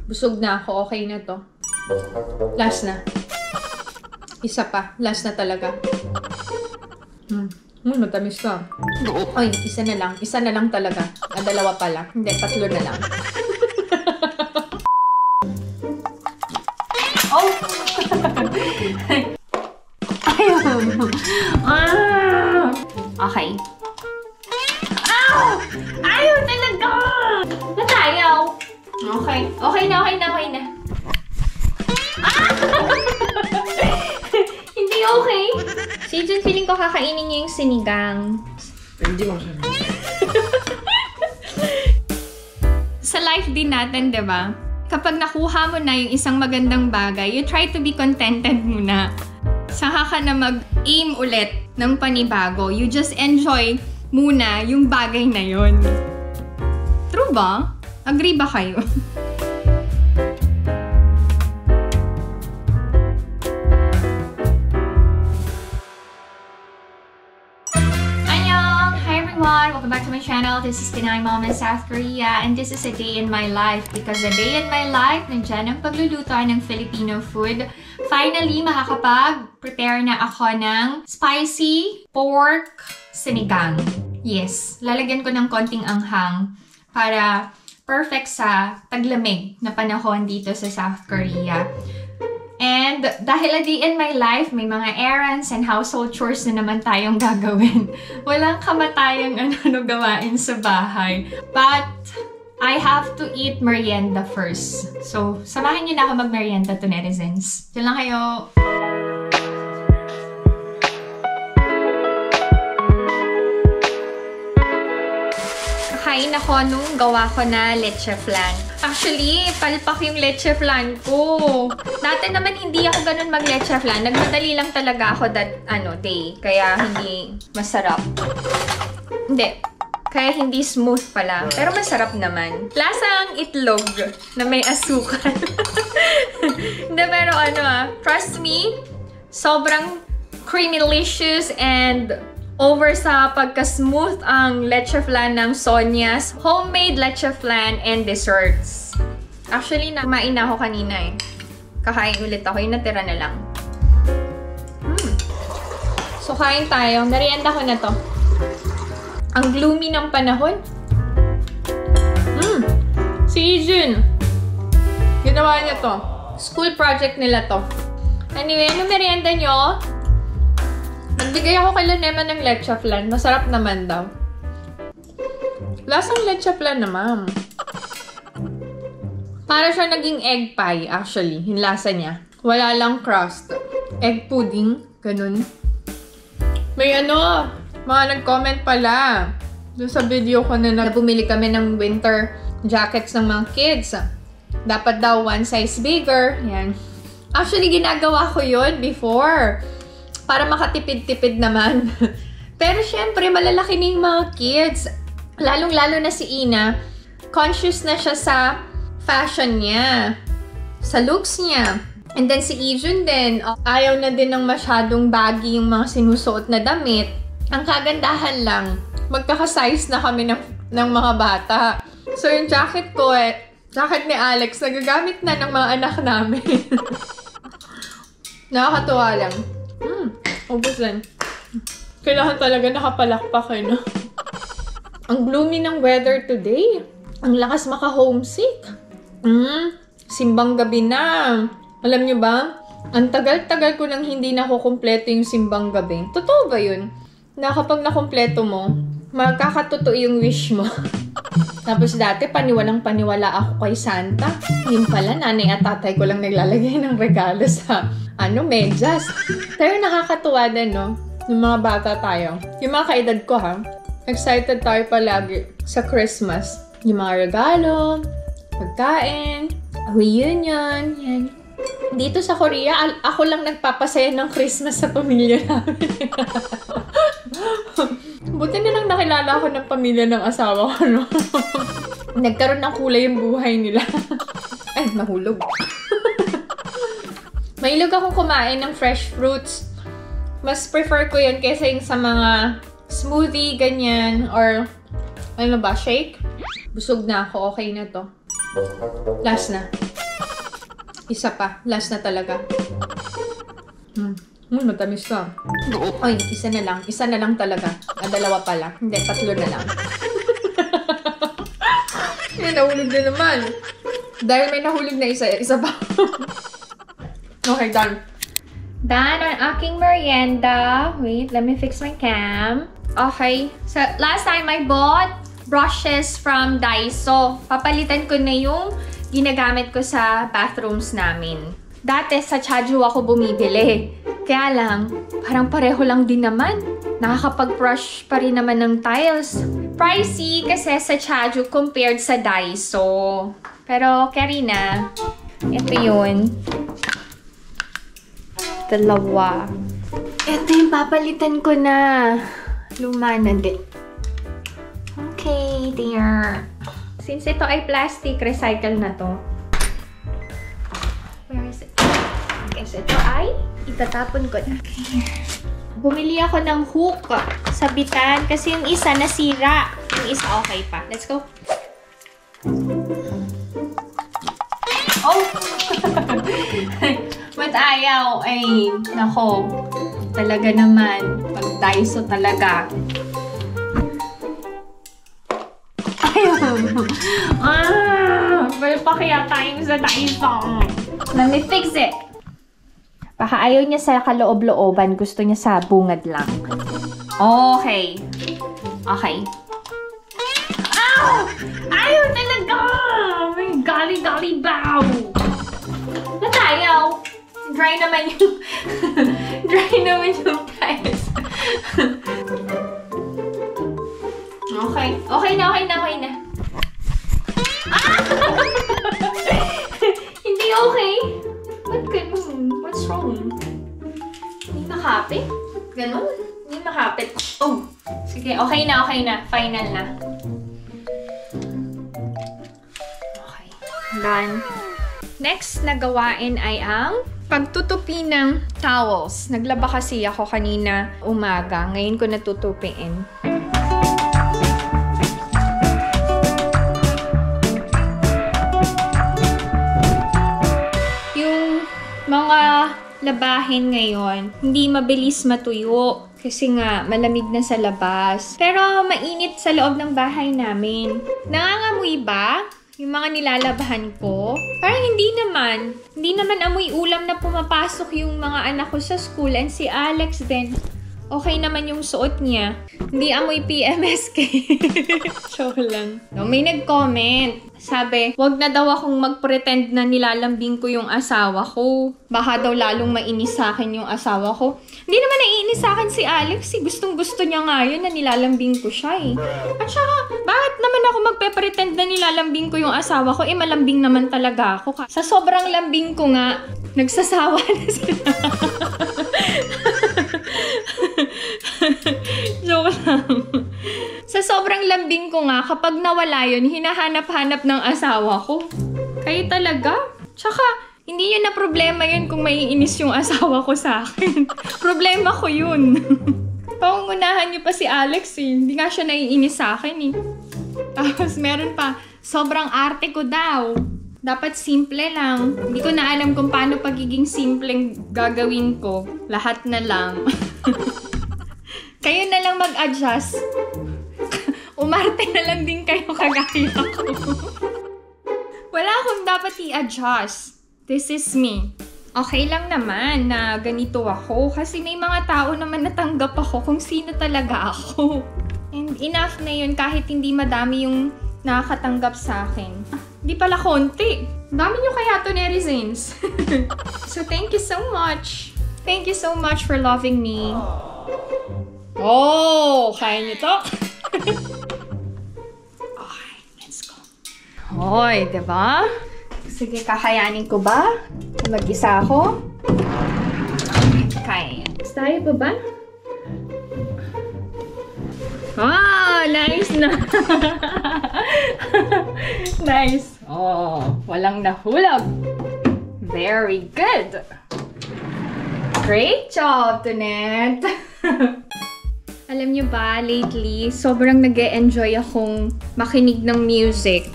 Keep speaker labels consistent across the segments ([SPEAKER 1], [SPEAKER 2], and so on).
[SPEAKER 1] Busog na ako. Okay na to. Last na. Isa pa. Last na talaga. Matamis to. Oy, isa na lang. Isa na lang talaga. Dalawa pala. Hindi, tatlo na lang. Oh! Okay. Ow! Ayaw talaga! Natayaw! Okay. Okay na. Hindi okay. Si Jun, feeling ko kakainin niya yung sinigang.
[SPEAKER 2] Hindi mo siya.
[SPEAKER 1] Sa life din natin, diba? Kapag nakuha mo na yung isang magandang bagay, you try to be contented muna. Saka ka na mag-aim ulit ng panibago. You just enjoy muna yung bagay na yun. True ba? Agree ba kayo? Welcome back to my channel. This is Pinay Mom in South Korea, and this is a day in my life because a day in my life, nandiyan ang pagluluto ng Filipino food. Finally, makakapag-prepare na ako ng spicy pork sinigang. Yes, lalagyan ko ng konting anghang para perfect sa taglamig na panahon dito sa South Korea. And dahil a day in my life, may mga errands and household chores na naman tayong gagawin. Walang kamatayang ano gawain sa bahay. But I have to eat merienda first. So, samahan niyo na ako mag-merienda to netizens. Diyan lang kayo. Kakain ako nung gawa ko na leche flan. Actually, palpak yung leche flan ko. Dati naman hindi ako ganun mag-leche flan. Nagmadali lang talaga ako that day. Kaya hindi masarap. Hindi. Kaya hindi smooth pala. Pero masarap naman. Lasang itlog na may asukal. Hindi, pero trust me, sobrang creamy-licious and over sa pagka-smooth ang leche flan ng Sonia's homemade leche flan and desserts. Actually, kumain na ako kanina eh. Kakain ulit ako. Yung natira na lang. So, kain tayo. Merienda ko na to. Ang gloomy ng panahon. Si Ijun. Ginawa niya to. School project nila to. Anyway, ano merienda nyo? Nagbigay ako kay Lanema ng leche flan. Masarap naman daw. Lasang leche flan naman. Para siya naging egg pie, actually. Yung lasa niya. Wala lang crust. Egg pudding. Ganun. May mga nag-comment pala. Doon sa video ko na bumili kami ng winter jackets ng mga kids. Dapat daw one size bigger. Yan. Actually, ginagawa ko yun before. Para makatipid-tipid naman. Pero syempre, malalaki na yung mga kids. Lalong-lalo na si Ina. Conscious na siya sa fashion niya. Sa looks niya. And then si Ijun din. Ayaw na din ng masyadong baggy yung mga sinusuot na damit. Ang kagandahan lang, magkaka-size na kami ng mga bata. So yung jacket ko, jacket ni Alex, nagagamit na ng mga anak namin. Nakakatuwa lang. Ubusan. Kailangan talaga nakapalakpak no? Ang gloomy ng weather today. Ang lakas maka-homesick. Simbang gabi na. Alam nyo ba? Ang tagal-tagal ko nang hindi nakukumpleto yung simbang gabi. Totoo ba yun? Na kapag nakumpleto mo, magkakatotoo yung wish mo. Tapos dati, paniwalang-paniwala ako kay Santa. Yung pala, nanay at tatay ko lang naglalagay ng regalo sa medyas. Pero nakakatuwa din, no? Yung mga bata tayo. Yung mga kaedad ko, ha? Excited tayo palagi sa Christmas. Yung mga regalo, pagkain, reunion, yan. Dito sa Korea, ako lang nagpapasaya ng Christmas sa pamilya namin. Buti na lang nakilala ako ng pamilya ng asawa ko, no? Nagkaroon ng kulay yung buhay nila. Ay, nahulog. Mahilig akong kumain ng fresh fruits. Mas prefer ko yun kaysa yung sa mga smoothie, ganyan, or shake. Busog na ako. Okay na to. Last na. Isa pa. Last na talaga. Matamis ka. Ay, isa na lang. Isa na lang talaga. Dalawa pala. Hindi, 3 na lang. May nahulog na naman. Dahil may nahulog na isa pa. Okay, done. Done on aking merienda. Wait, let me fix my cam. Okay. So, last time I bought brushes from Daiso. Papalitan ko na yung ginagamit ko sa bathrooms namin. Dati sa Chaju ako bumibili. Kaya lang, parang pareho lang din naman. Nakakapag-brush pa rin naman ng tiles. Pricey kasi sa Chaju compared sa Daiso. Pero, Karina, ito yun. Dalawa. Ito yung papalitan ko na. Luma na din. Okay, dear. Since ito ay plastic, recycle na to. Where is it? Okay, so ito ay itatapon ko na. Okay. Bumili ako ng hook sa bitan kasi yung isa nasira. Yung isa okay pa. Let's go. Oh! Ba't ayaw? Ay, nako. Talaga naman. Pag Daiso talaga. Ayaw. Pero pa kaya tayo sa Daiso. Let me fix it. Baka ayaw niya sa kaloob-looban. Gusto niya sa bungad lang. Okay. Okay. Ow! Ayaw talaga! May gali-gali bow! Ba't ayaw? Dry naman yung... dry naman yung tiles. Okay. Okay na, okay na, okay na. Ah! Hindi okay. Ba't ganun? What's wrong? Hindi makapit? Ganun? Hindi makapit. Oh! Sige, okay na, okay na. Final na. Okay. Done. Next na gawain ay ang pagtutupi ng towels. Naglaba kasi ako kanina umaga. Ngayon ko natutupiin. Yung mga labahin ngayon, hindi mabilis matuyo. Kasi nga, malamig na sa labas. Pero mainit sa loob ng bahay namin. Nangangamoy ba yung mga nilalabahan ko? Parang hindi naman. Hindi naman amoy ulam na pumapasok yung mga anak ko sa school. And si Alex din. Okay naman yung suot niya. Hindi amoy PMSK. Joke lang. No, may nag-comment. Sabi, wag na daw akong mag-pretend na nilalambing ko yung asawa ko. Baka daw lalong mainis sa akin yung asawa ko. Hindi naman naiinis sa akin si Alex. Gustong-gusto niya nga yun na nilalambing ko siya eh. At saka, bakit naman ako magpe-pretend na nilalambing ko yung asawa ko? Eh, malambing naman talaga ako. Sa sobrang lambing ko nga, nagsasawa na sila. Joke lang. Sa sobrang lambing ko nga, kapag nawala yun, hinahanap-hanap ng asawa ko. Kayo talaga? Tsaka, hindi yun na problema yun kung maiinis yung asawa ko sa akin. Problema ko yun. Pangungunahan niyo pa si Alex eh. Hindi nga siya naiinis sa akin eh. Tapos meron pa, sobrang arte ko daw. Dapat simple lang. Hindi ko na alam kung paano pagiging simpleng gagawin ko. Lahat na lang. Kayo na lang mag-adjust. Umarte na lang din kayo kagaya ko. Wala akong dapat i-adjust. This is me. Okay lang naman na ganito ako kasi may mga tao naman natanggap ako kung sino talaga ako. And enough na yun kahit hindi madami yung nakakatanggap sa akin. Di pala konti. Dami nyo kaya to netizens. So thank you so much. Thank you so much for loving me. Oh, kaya nyo to? Okay, let's go. Hoy, diba? Sige, kakayanin ko ba? Mag-isa ako? Kaya yan. Tayo pa ba? Ah, nice na! Nice. Oh, walang nahulog. Very good. Great job, Tonet. Alam niyo ba, lately, sobrang nag-e-enjoy akong makinig ng music.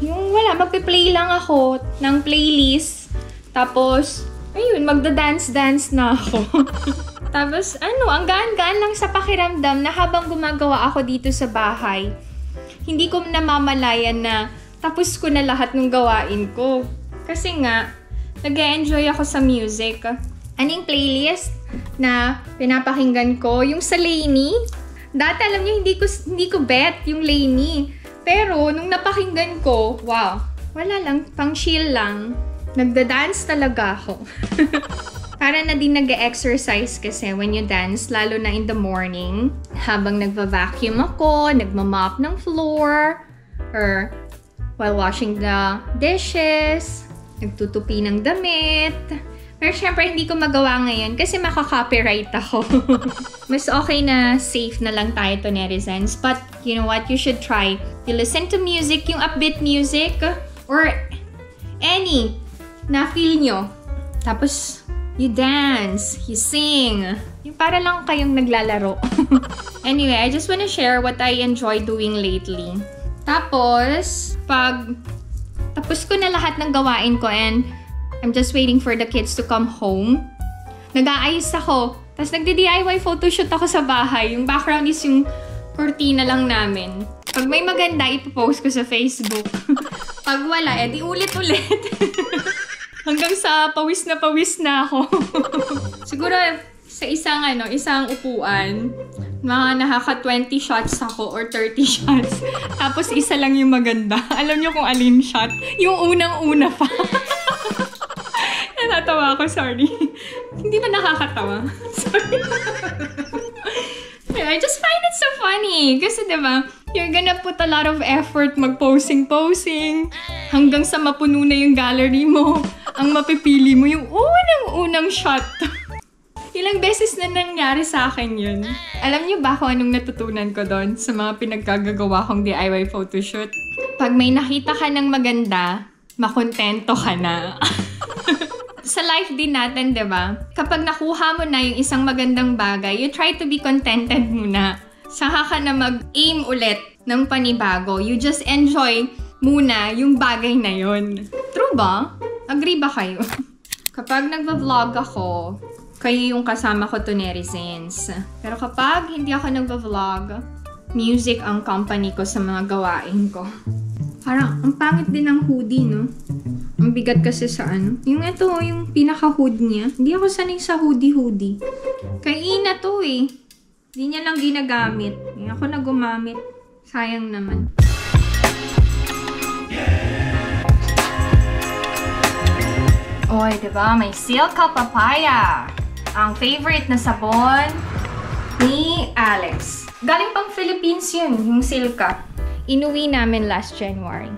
[SPEAKER 1] Yung wala, magpe-play lang ako ng playlist.
[SPEAKER 2] Tapos, ayun, magda-dance-dance na ako. Tapos, ang gaan-gaan lang sa pakiramdam na habang gumagawa ako dito sa bahay, hindi ko namamalayan na tapos ko na lahat ng gawain ko. Kasi nga, nag-e-enjoy ako sa music. Anong playlist na pinapakinggan ko? Yung sa Lainey. Dati alam niyo, hindi ko bet yung Lainey. Pero, nung napakinggan ko, wow, wala lang, pang chill lang. Nagda-dance talaga ako. Para na din nag-exercise kasi when you dance, lalo na in the morning, habang nagva-vacuum ako, nagmamop ng floor, or while washing the dishes, nagtutupi ng damit. Pero syempre, hindi ko magawa ngayon kasi makaka-copyright ako. Mas okay na safe na lang tayo to netizens. But, you know what? You should try. You listen to music, yung upbeat music, or any na feel nyo. Tapos, you dance, you sing. Yung para lang kayong naglalaro. Anyway, I just wanna share what I enjoy doing lately. Tapos, tapos ko na lahat ng gawain ko and I'm just waiting for the kids to come home. Nag-aayos ako. Tapos nagdi-DIY photoshoot ako sa bahay. Yung background is yung cortina lang namin. Pag may maganda, ipopost ko sa Facebook. Pag wala, edi ulit-ulit. Hanggang sa pawis na ako. Siguro sa isang upuan, mga nakaka 20 shots ako or 30 shots. Tapos isa lang yung maganda. Alam niyo kung alin shot? Yung unang-una pa. Natatawa ako, sorry. Hindi ba nakakatawa? Sorry. I just find it so funny. Kasi diba, you're gonna put a lot of effort mag-posing. Hanggang sa mapuno na yung gallery mo. Ang mapipili mo yung unang shot. Ilang beses na nangyari sa akin yun. Alam niyo ba kung anong natutunan ko doon sa mga pinagkagagawa kong DIY photoshoot? Pag may nakita ka ng maganda, makontento ka na. Sa life din natin, diba? Kapag nakuha mo na yung isang magandang bagay, you try to be contented muna. Saka ka na mag-aim ulit ng panibago. You just enjoy muna yung bagay na yun. True ba? Agree ba kayo? Kapag nagva-vlog ako, kayo yung kasama ko to netizens. Pero kapag hindi ako nagva-vlog, music ang company ko sa mga gawain ko. Parang, ang pangit din ng hoodie, no? Ang bigat kasi sa Yung yung pinaka-hood niya. Hindi ako sanay sa hoodie. Kay Ina to eh. Hindi niya lang ginagamit. Hindi ako na gumamit. Sayang naman. Oy, diba? May Silka Papaya. Ang favorite na sabon ni Alex. Galing pang Philippines yun, yung Silka. Inuwi namin last January.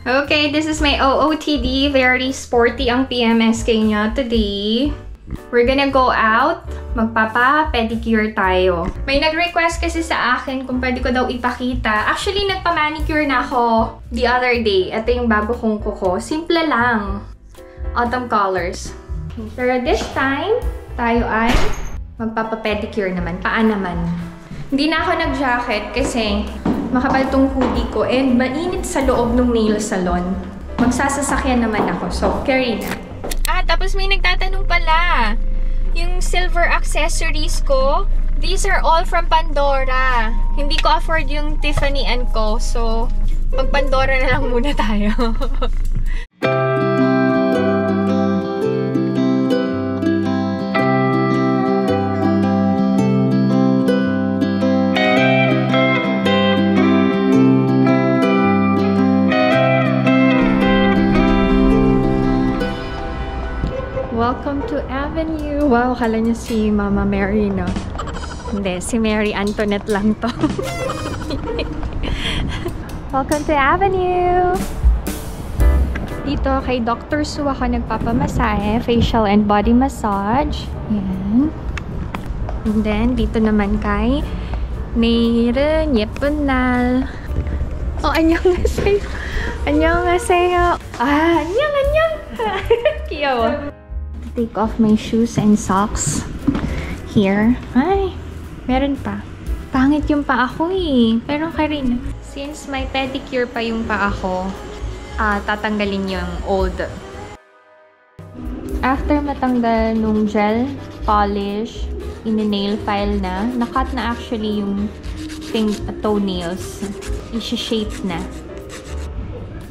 [SPEAKER 2] Okay, this is my OOTD. Very sporty ang PMSK niya today. We're gonna go out. Magpapa-pedicure tayo. May nag-request kasi sa akin kung pwede ko daw ipakita. Actually, nagpa-manicure na ako the other day. Ito yung bago kong kuko. Simple lang. Autumn colors. Pero this time, tayo ay magpapa-pedicure naman. Paa naman. Hindi na ako nag-jacket kasi makapal tong hoodie ko and mainit sa loob ng nail salon. Magsasasakyan naman ako. So, carry na. Tapos may nagtatanong pala. Yung silver accessories ko, these are all from Pandora. Hindi ko afford yung Tiffany & Co. So, mag-Pandora na lang muna tayo. Welcome to Avenue. Wow, kala niyo si Mama Mary, no? Hindi, si Mary Antoinette lang to. Welcome to Avenue. Dito kay Dr. Sue ako nagpapamasahe, facial and body massage. Yan. And then, dito naman kay Neiren Yepunal. Oh, annyeonghaseyo. Annyeonghaseyo. Annyeong. Kiyaw. Take off my shoes and socks here. Ay, meron pa. Pangit yung paa ko eh. Pero Karina, since may pedicure pa yung paa ko, tatanggalin yung old After matanggal nung gel polish, in-nail file na. Nakat na actually yung toenails. I-shape na.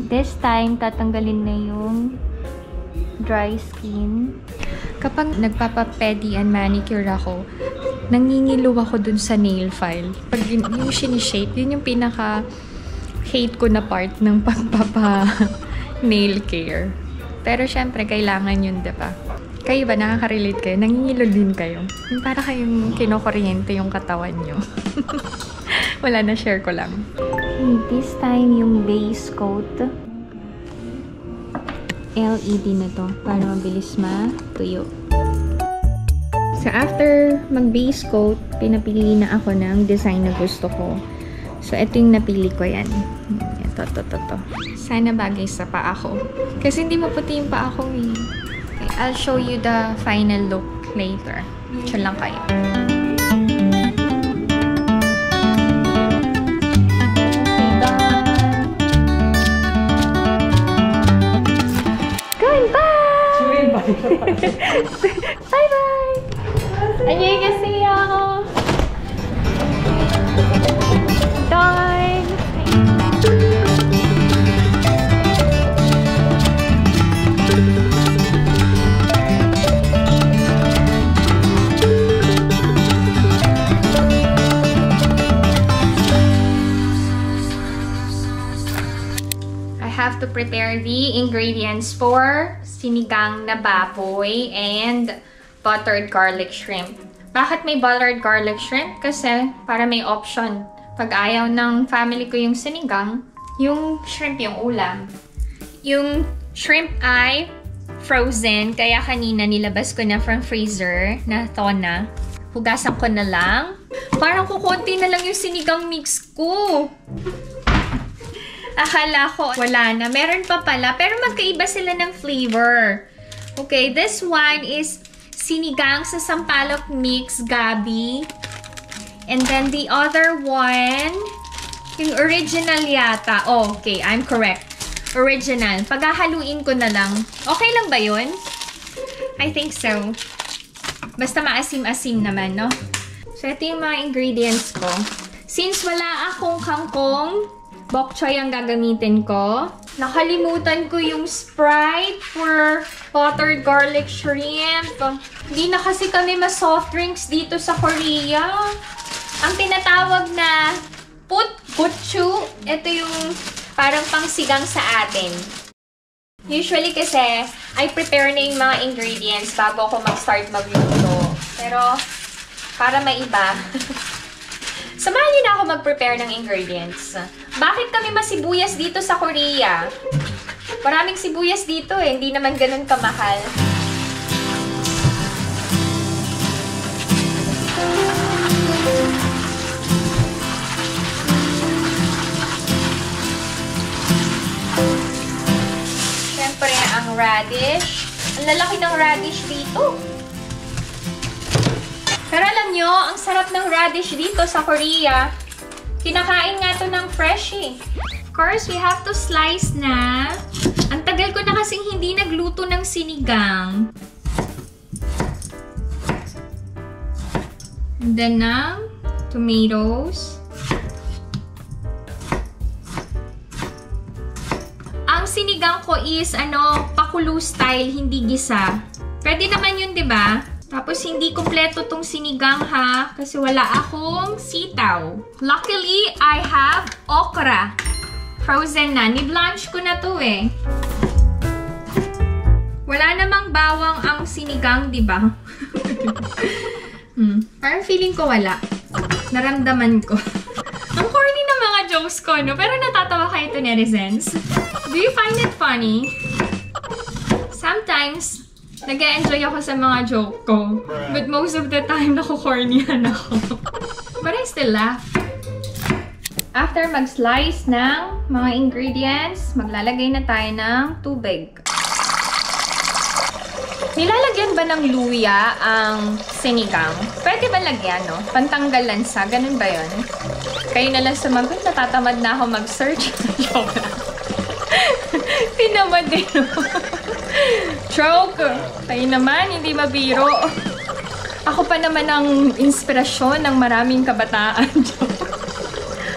[SPEAKER 2] This time, tatanggalin na yung dry skin. Kapag nagpapa-pedi and manicure ako, nangingilo ako dun sa nail file. Pag yung sinishape, yun yung pinaka-hate ko na part ng pagpapa-nail care. Pero syempre, kailangan yun, diba? Kayo ba, nakaka-relate kayo? Nangingilo din kayo? Yung para kayong kinokuryente yung katawan nyo. Wala na, share ko lang. Okay, this time yung base coat. LED na to, para mabilis matuyo. So, after mag-base coat, pinapili na ako ng design na gusto ko. So, ito yung napili ko yan. Ito. Sana bagay sa paa ko. Kasi hindi maputi yung paa ko eh. Okay, I'll show you the final look later. Diyan lang kayo.
[SPEAKER 1] Bye-bye! Anyway, kasi ako. Done!
[SPEAKER 2] I have to prepare the ingredients for sinigang na baboy and buttered garlic shrimp. Bakit may buttered garlic shrimp? Kasi para may option. Pag ayaw ng family ko yung sinigang, yung shrimp yung ulam. Yung shrimp ay frozen, kaya kanina nilabas ko na from freezer na tona. Hugasan ko na lang. Parang kukunti na lang yung sinigang mix ko. Akala ko wala na. Meron pa pala, pero magkaiba sila ng flavor. Okay, this one is sinigang sa sampalok mix, gabi. And then the other one, yung original yata. Oh, okay, I'm correct. Original. Paghahaluin ko na lang. Okay lang ba yun? I think so. Basta maasim-asim naman, no? So, ito yung mga ingredients ko. Since wala akong kangkong, bok choy ang gagamitin ko. Nakalimutan ko yung Sprite for buttered garlic shrimp. Hindi na kasi kami ma-soft drinks dito sa Korea. Ang tinatawag na putchu, ito yung parang pangsigang sa atin. Usually kasi, I prepare na yung mga ingredients bago ako mag-start magluto. Pero, para maiba, samahan niyo na ako mag-prepare ng ingredients. Bakit kami masibuyas dito sa Korea? Maraming sibuyas dito eh. Hindi naman ganun kamahal. Siyempre, ang radish. Ang lalaki ng radish dito. Pero alam nyo, ang sarap ng radish dito sa Korea. Kinakain nga to ng fresh eh. Of course, we have to slice na. Ang tagal ko na kasing hindi nagluto ng sinigang. And then ng tomatoes. Ang sinigang ko is pakulo style, hindi gisa. Pwede naman yun, 'di ba? Tapos, hindi kompleto tong sinigang ha, kasi wala akong sitaw. Luckily, I have okra. Frozen na. Ni-blanch ko na to eh. Wala namang bawang ang sinigang, di ba? Parang feeling ko wala. Naramdaman ko. Ang corny ng mga jokes ko, no? Pero natatawa kayo to, netizens. Do you find it funny? Sometimes, nag-enjoy ako sa mga joke ko. But most of the time, nakukornyan ako. But I still laugh. After mag-slice ng mga ingredients, maglalagay na tayo ng tubig. Nilalagyan ba ng luya ang sinigang? Pwede ba lagyan, no? Pantanggal lansa. Ganun ba yun? Kayo na lang sumagot. Natatamad na ako mag-search. Joke lang. Tinamad din. Joke! Kayo naman, hindi mabiro. Ako pa naman ang inspirasyon ng maraming kabataan.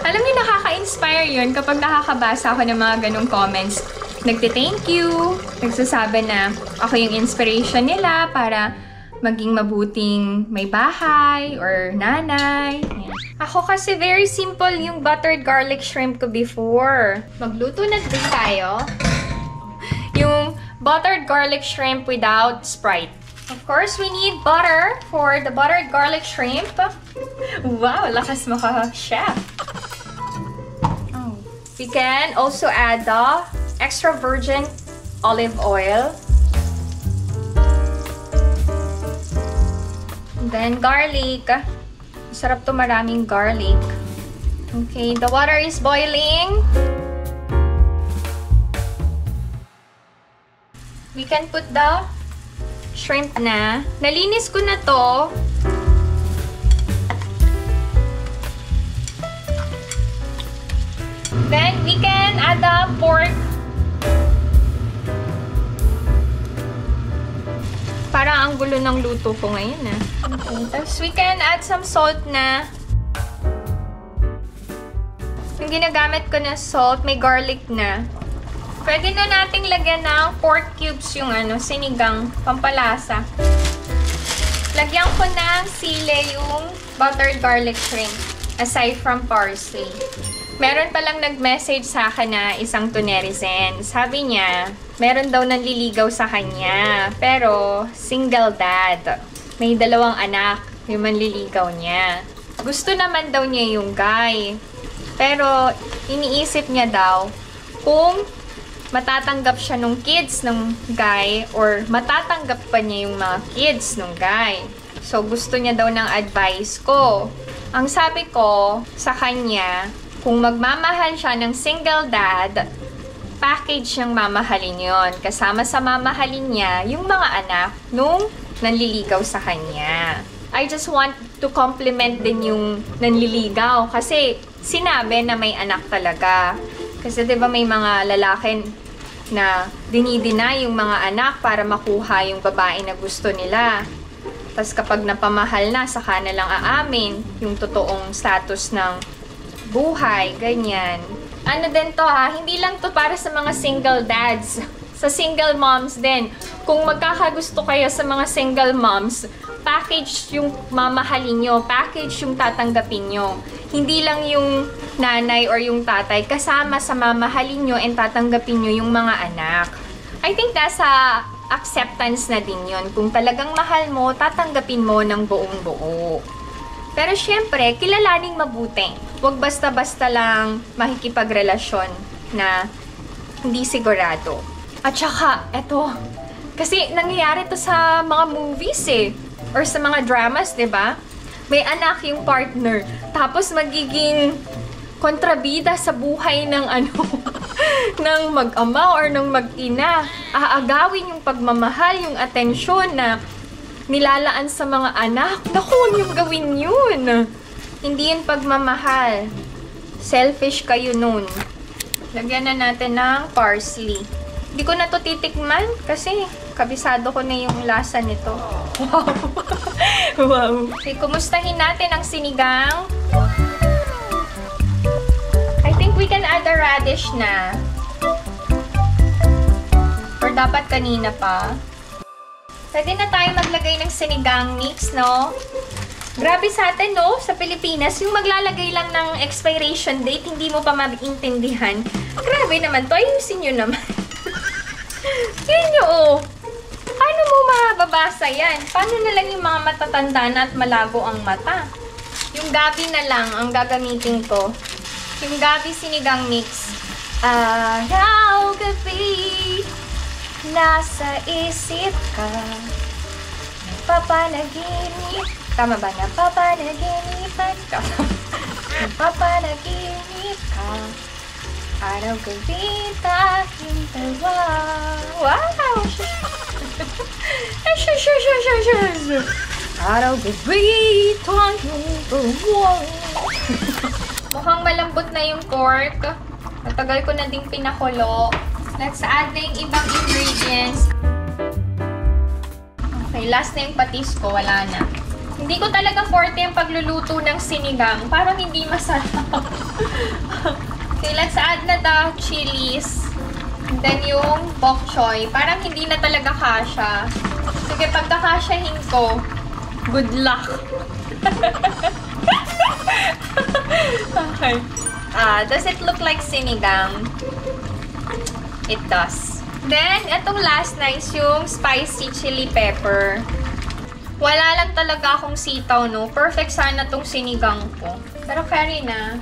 [SPEAKER 2] Alam niyo, nakaka-inspire yun kapag nakakabasa ako ng mga ganong comments. Nagte-thank you, nagsasabi na ako yung inspiration nila para maging mabuting may bahay or nanay. Ayan. Ako kasi very simple yung buttered garlic shrimp ko before. Magluto na din tayo. Yung buttered garlic shrimp without Sprite. Of course, we need butter for the buttered garlic shrimp. Wow, lakas mo ka, chef. Oh. We can also add the extra virgin olive oil. And then garlic. Sarap to, maraming garlic. Okay, the water is boiling. We can put the shrimp na. Nalinis ko na to. Then, we can add the pork. Parang ang gulo ng luto ko ngayon, ah. Okay. Tapos, we can add some salt na. Yung ginagamit ko na salt, may garlic na. Pwede na nating lagyan ng pork cubes yung sinigang, pampalasa. Lagyan ko ng sili yung buttered garlic shrimp, aside from parsley. Meron palang nag-message sa akin na isang tunerizen. Sabi niya, meron daw nanliligaw sa kanya, pero single dad. May 2 anak, yung manliligaw niya. Gusto naman daw niya yung guy, pero iniisip niya daw kung matatanggap siya nung kids ng guy or matatanggap pa niya yung mga kids nung guy. So, gusto niya daw ng advice ko. Ang sabi ko sa kanya, kung magmamahal siya ng single dad, package yung mamahalin yon. Kasama sa mamahalin niya yung mga anak nung nanliligaw sa kanya. I just want to compliment din yung nanliligaw kasi sinabi na may anak talaga. Kasi 'di ba may mga lalaki na dinideny yung mga anak para makuha yung babae na gusto nila. Tapos kapag napamahal na, saka na lang aamin yung totoong status ng buhay, ganyan. Ano din to ha, hindi lang to para sa mga single dads. Sa single moms din. Kung magkakagusto kayo sa mga single moms, package yung mamahalin nyo, package yung tatanggapin nyo. Hindi lang yung nanay or yung tatay, kasama sa mamahalin nyo and tatanggapin nyo yung mga anak. I think nasa acceptance na din yun. Kung talagang mahal mo, tatanggapin mo ng buong buo. Pero syempre, kilalaning mabuti. Huwag basta-basta lang makikipagrelasyon na hindi sigurado. At saka, eto, kasi nangyayari to sa mga movies eh, or sa mga dramas, 'di ba? May anak yung partner, tapos magiging kontrabida sa buhay ng ng mag-ama or ng mag-ina. Aagawin yung pagmamahal, yung atensyon na nilalaan sa mga anak. Naku, huwag yung gawin yun. Hindi yun pagmamahal. Selfish kayo nun. Lagyan na natin ng parsley. Hindi ko na to titikman kasi kabisado ko na yung lasa nito. Wow! Wow! Okay, kumustahin natin ang sinigang. I think we can add the radish na. Or dapat kanina pa. Pwede na tayo maglagay ng sinigang mix, no? Grabe sa atin, no? Sa Pilipinas, yung maglalagay lang ng expiration date, hindi mo pa maintindihan. Grabe naman to. Ayusin nyo naman. Yan nyo, oh. Paano mo mababasa yan? Paano na lang yung mga matatanda na at malabo ang mata? Yung gabi na lang ang gagamitin ko. Yung gabi sinigang mix. Araw-gabi, nasa isip ka. Napapanaginip. Tama ba? Napapanaginipan ka. Napapanaginip ka. Araw-gabi, tayong dalawa. Wow! Araw-gabi, tayong dalawa. Mukhang malambot na yung pork. Matagal ko na ding pinakulo. Let's add na yung ibang ingredients. last na yung patis ko, wala na. Hindi ko talaga forte yung pagluluto ng sinigang. Parang hindi masarap. Okay, let's add na the chilies. And then yung bok choy. Parang hindi na talaga kasha. Sige, pagkakasyahin ko, good luck. Okay. Does it look like sinigang? It does. Then, itong last na is yung spicy chili pepper. Wala lang talaga akong sitaw, no? Perfect sana tong sinigang ko. Pero carry na.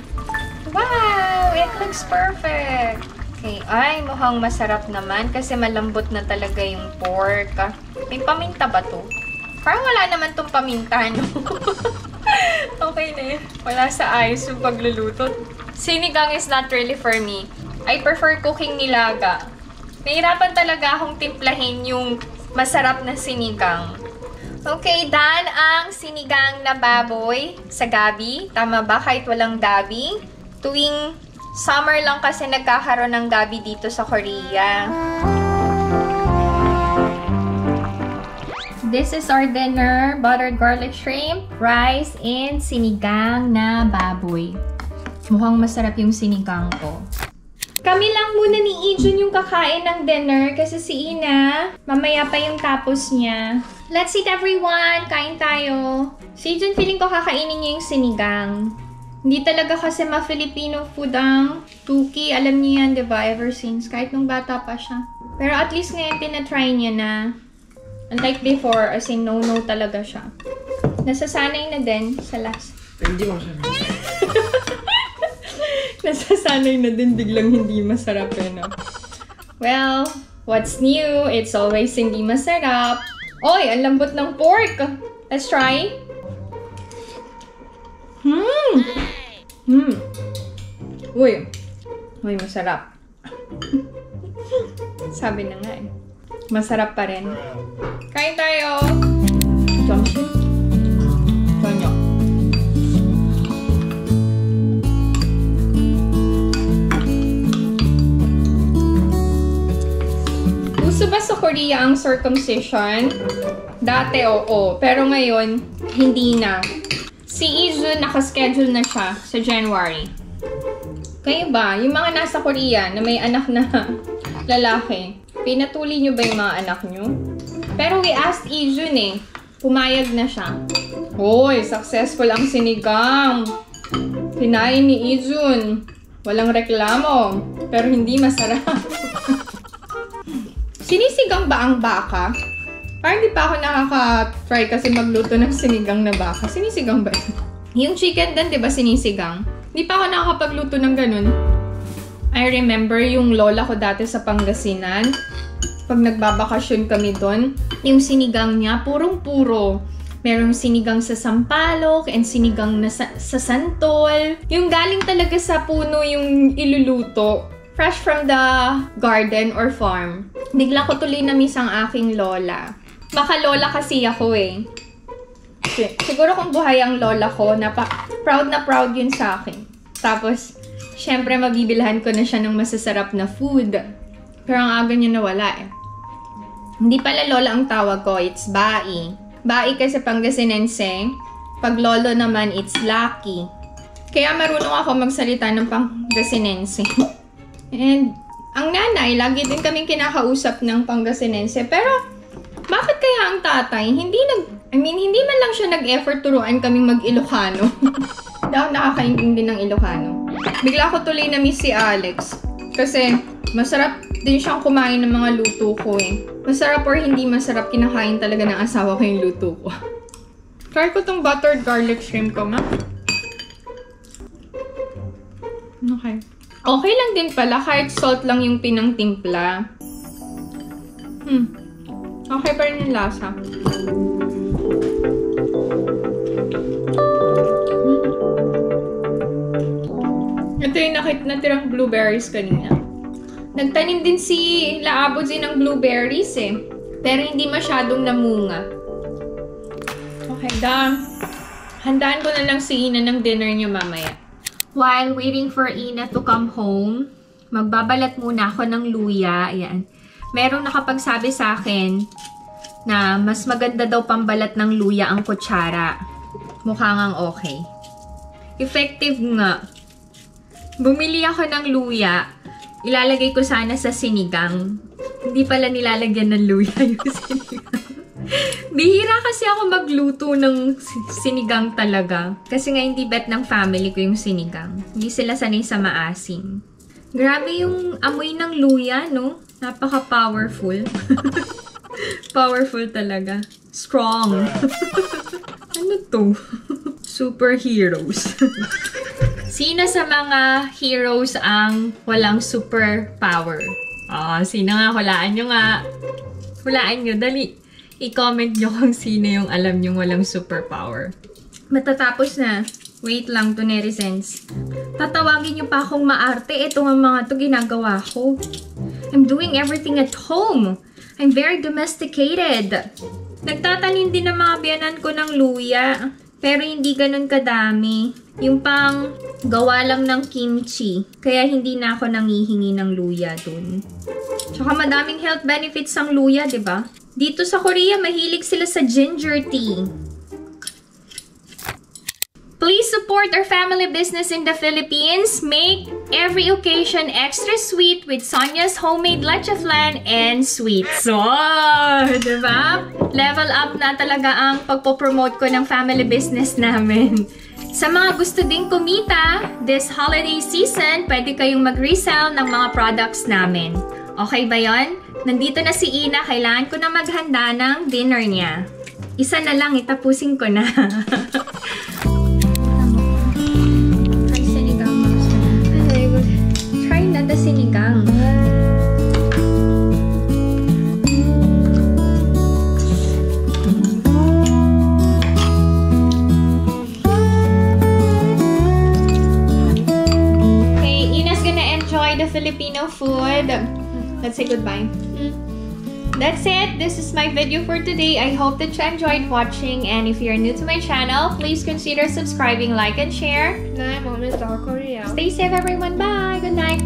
[SPEAKER 2] Wow! It looks perfect! Okay. Ay, mukhang masarap naman kasi malambot na talaga yung pork. May paminta ba to? Parang wala naman tong paminta, no? Okay na eh. Wala sa ayos yung pagluluto. Sinigang is not really for me. I prefer cooking nilaga. Nahirapan talaga akong timplahin yung masarap na sinigang. Okay, done ang sinigang na baboy sa gabi. Tama ba? Kahit walang gabi. Tuwing summer lang kasi nagkakaroon ng gabi dito sa Korea. This is our dinner. Buttered garlic shrimp, rice, and sinigang na baboy. Mukhang masarap yung sinigang ko. Kami lang muna ni Ijun yung kakain ng dinner kasi si Ina, mamaya pa yung tapos niya. Let's eat everyone! Kain tayo! Si Ijun feeling ko kakainin niya yung sinigang. Hindi talaga kasi ma-Filipino food ang Tuki. Alam niyo yan, diba? Ever since. Kahit nung bata pa siya. Pero at least ngayon tinatry niya na. Unlike before, as in no-no talaga siya. Nasasanay na din sa last.
[SPEAKER 3] Hindi mo siya.
[SPEAKER 2] Nasasanay na din biglang hindi masarap eh, no? Well, what's new? It's always hindi masarap. Oy, ang lambot ng pork! Let's try. Uy, masarap. Sabi na nga eh. Masarap pa rin. Kain tayo! Jamshin. Ganyan. Uso ba sa Korea ang circumcision? Dati oo, pero ngayon, hindi na. Si Ijun, nakaschedule na siya sa January. Kayo ba, yung mga nasa Korea na may anak na lalaki, pinatuli nyo ba yung mga anak nyo? Pero we asked Ijun eh, pumayag na siya. Hoy, successful ang sinigang. Kinain ni Ijun. Walang reklamo, pero hindi masarap. Sinisigang ba ang baka? Parang di pa ako nakaka-try kasi magluto ng sinigang na baka. Sinisigang ba yun? Yung chicken din, di ba sinisigang? Di pa ako nakakapagluto ng ganun. I remember yung lola ko dati sa Pangasinan. Pag nagbabakasyon kami doon, yung sinigang niya, purong-puro. Merong sinigang sa sampalok and sinigang na sa santol. Yung galing talaga sa puno yung iluluto. Fresh from the garden or farm. Bigla ko tuloy na-miss ang aking lola. Baka lola kasi ako eh. Siguro kung buhay ang lola ko, proud na proud yun sa akin. Tapos, syempre mabibilhan ko na siya ng masasarap na food. Pero ang aga niya nawala eh. Hindi pala lola ang tawag ko, it's Bai. Bai kasi Pangasinense. Pag lolo naman, it's Lucky. Kaya marunong ako magsalita ng Pangasinense. And, ang nanay, lagi din kaming kinakausap ng Pangasinense. Pero, bakit kaya ang tatay, hindi man lang siya nag-effort turuan kaming mag-Ilocano. Hindi ako nakakaintindi ng Ilocano. Bigla ko tuloy na-miss si Alex. Kasi, masarap din siyang kumain ng mga luto ko eh. Masarap or hindi masarap, kinakain talaga ng asawa ko yung luto ko. Try ko tong buttered garlic shrimp ko, ma. Okay. Okay lang din pala, kahit salt lang yung pinangtimpla. Okay pa rin yung lasa. Ito yung natirang blueberries kanina. Nagtanim din si Laabodzi ng blueberries eh. Pero hindi masyadong namunga. Okay, handaan ko na lang si Ina ng dinner niyo mamaya. While waiting for Ina to come home, magbabalat muna ako ng luya. Ayan. Merong nakapagsabi sa akin na mas maganda daw pambalat ng luya ang kutsara. Mukha ngang okay. Effective nga. Bumili ako ng luya. Ilalagay ko sana sa sinigang. Hindi pala nilalagyan ng luya yung sinigang. Bihira kasi ako magluto ng sinigang talaga. Kasi nga hindi bet ng family ko yung sinigang. Hindi sila sanay sa maasim. Grabe yung amoy ng luya, no? Napaka-powerful. Powerful talaga. Strong. Ano to? Superheroes. Sino sa mga heroes ang walang superpower? Sino nga? Hulaan nyo nga. Hulaan nyo. Dali. I-comment nyo kung sino yung alam nyo walang superpower. Matatapos na. Wait lang to, netizens. Tatawagin nyo pa akong maarte. Ito nga mga to ginagawa ko. I'm doing everything at home. I'm very domesticated. Nagtatanim din ng mga biyanan ko ng luya. Pero hindi ganun kadami. Yung pang gawa lang ng kimchi. Kaya hindi na ako nangihingi ng luya dun. Tsaka madaming health benefits ang luya, diba? Dito sa Korea, mahilig sila sa ginger tea. Please support our family business in the Philippines. Make every occasion extra sweet with Sonia's homemade leche flan and sweets. Diba? Level up na talaga ang pagpopromote ko ng family business namin. Sa mga gusto ding kumita, this holiday season, pwede kayong mag-resell ng mga products namin. Okay ba yon? Nandito na si Ina, kailangan ko na maghanda ng dinner niya. Isa na lang, itapusin ko na. Try na the sinigang. Okay, Ina's gonna enjoy the Filipino food. Let's say goodbye. That's it. This is my video for today. I hope that you enjoyed watching, and if you're new to my channel, please consider subscribing, like, and share.
[SPEAKER 1] Good night, Mom. It's all Korea.
[SPEAKER 2] Stay safe, everyone. Bye. Good night.